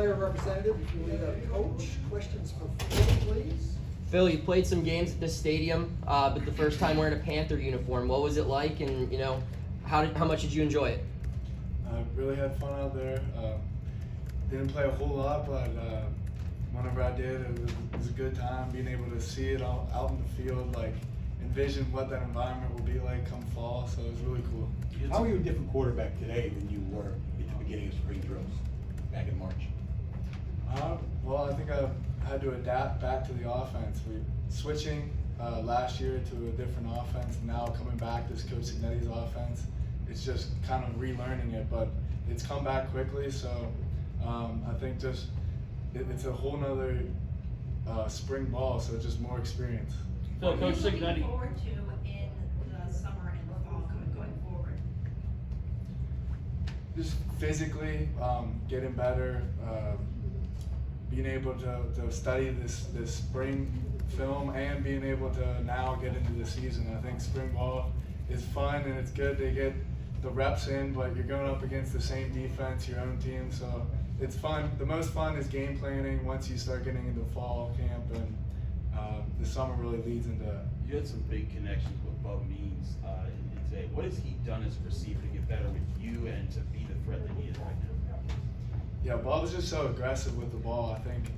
player representative, if you lead a coach. Questions for Phil, please. Phil, you played some games at this stadium, but the first time wearing a Panther uniform. What was it like, and how much did you enjoy it? I really had fun out there. Didn't play a whole lot, but whenever I did, it was a good time. Being able to see it all out in the field, like envision what that environment will be like come fall. So it was really cool. How are you a different quarterback today than you were at the beginning of spring drills back in March? Well, I think I had to adapt back to the offense. We switching last year to a different offense. Now coming back to Coach Signetti's offense, it's just kind of relearning it, but it's come back quickly. So I think just it's a whole nother spring ball. So just more experience. Phil, Coach Signetti. What are you looking forward to in the summer and the fall going forward? Just physically getting better, being able to study this spring film and being able to now get into the season. I think spring ball is fun and it's good to get the reps in, but you're going up against the same defense, your own team, so it's fun. The most fun is game planning once you start getting into fall camp, and the summer really leads into that. You had some big connections with Bub Means today. What has he done as a receiver to get better with you and to be the threat that he is right now? Yeah, Bob's just so aggressive with the ball. I think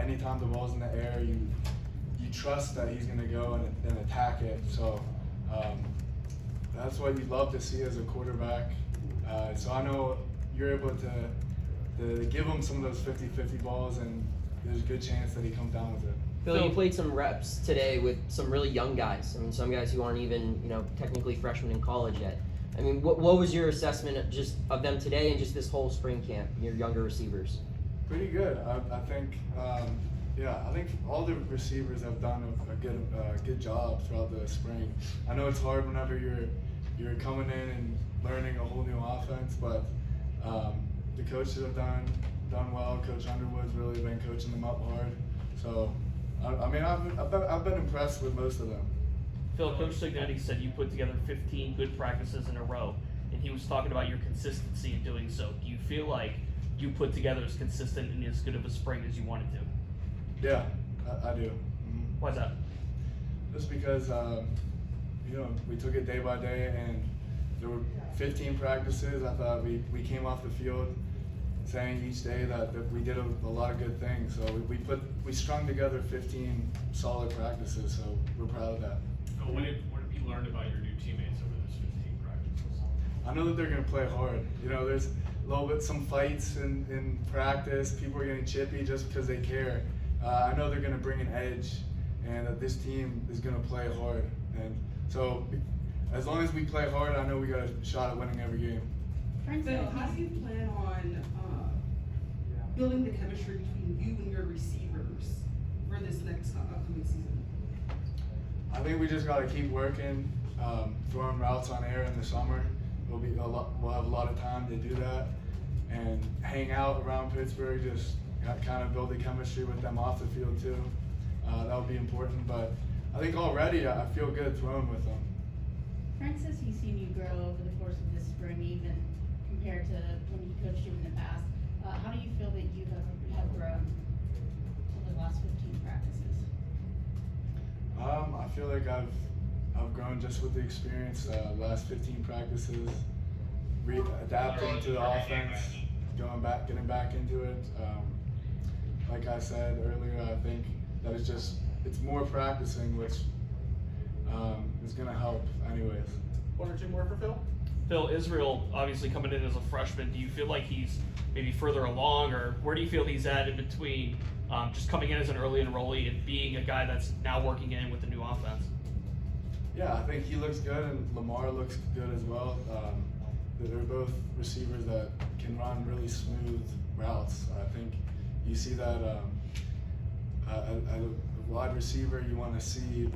anytime the ball's in the air, you trust that he's going to go and attack it. So that's what you'd love to see as a quarterback. So I know you're able to give him some of those 50-50 balls, and there's a good chance that he comes down with it. Phil, you played some reps today with some really young guys. I mean, some guys who aren't even, technically freshmen in college yet. I mean, what was your assessment of them today and just this whole spring camp, your younger receivers? Pretty good. I think, I think all the receivers have done a good job throughout the spring. I know it's hard whenever you're coming in and learning a whole new offense, but the coaches have done well. Coach Underwood's really been coaching them up hard. So, I've been impressed with most of them. Phil, Coach Signetti said you put together 15 good practices in a row, and he was talking about your consistency in doing so. Do you feel like you put together as consistent and as good of a spring as you wanted to? Yeah, I do. Mm-hmm. Why's that? Just because, we took it day by day, and there were 15 practices. I thought we came off the field saying each day that we did a lot of good things. So we strung together 15 solid practices. So we're proud of that. So what have you learned about your new teammates over those 15 practices? I know that they're going to play hard. There's a little bit some fights in practice. People are getting chippy just because they care. I know they're going to bring an edge, and that this team is going to play hard. And so as long as we play hard, I know we got a shot at winning every game. Phil, how do you plan on building the chemistry between you and your receivers for this next upcoming season? I think we just got to keep working, throwing routes on air in the summer. We'll have a lot of time to do that, and hang out around Pittsburgh. Just kind of build the chemistry with them off the field too. That would be important. But I think already I feel good throwing with them. Frank says he's seen you grow over the course of this spring, even compared to when he coached you in the past. How do you feel that you have grown over the last 15 practices? I feel like I've grown just with the experience. Last 15 practices, adapting to the offense, getting back into it. Like I said earlier, I think that it's more practicing, which is going to help anyways. One or two more for Phil? Phil, Israel obviously coming in as a freshman, do you feel like he's maybe further along, or where do you feel he's at in between just coming in as an early enrollee and being a guy that's now working in with the new offense? Yeah, I think he looks good, and Lamar looks good as well. They're both receivers that can run really smooth routes. I think you see that a wide receiver, you want to see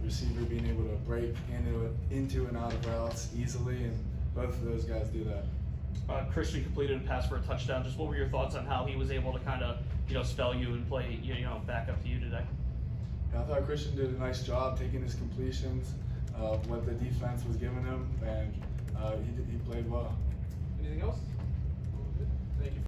receiver being able to break into and out of routes easily, and both of those guys do that. Christian completed a pass for a touchdown. Just what were your thoughts on how he was able to kind of, spell you and play, back up to you today? Yeah, I thought Christian did a nice job taking his completions, what the defense was giving him, and he played well. Anything else?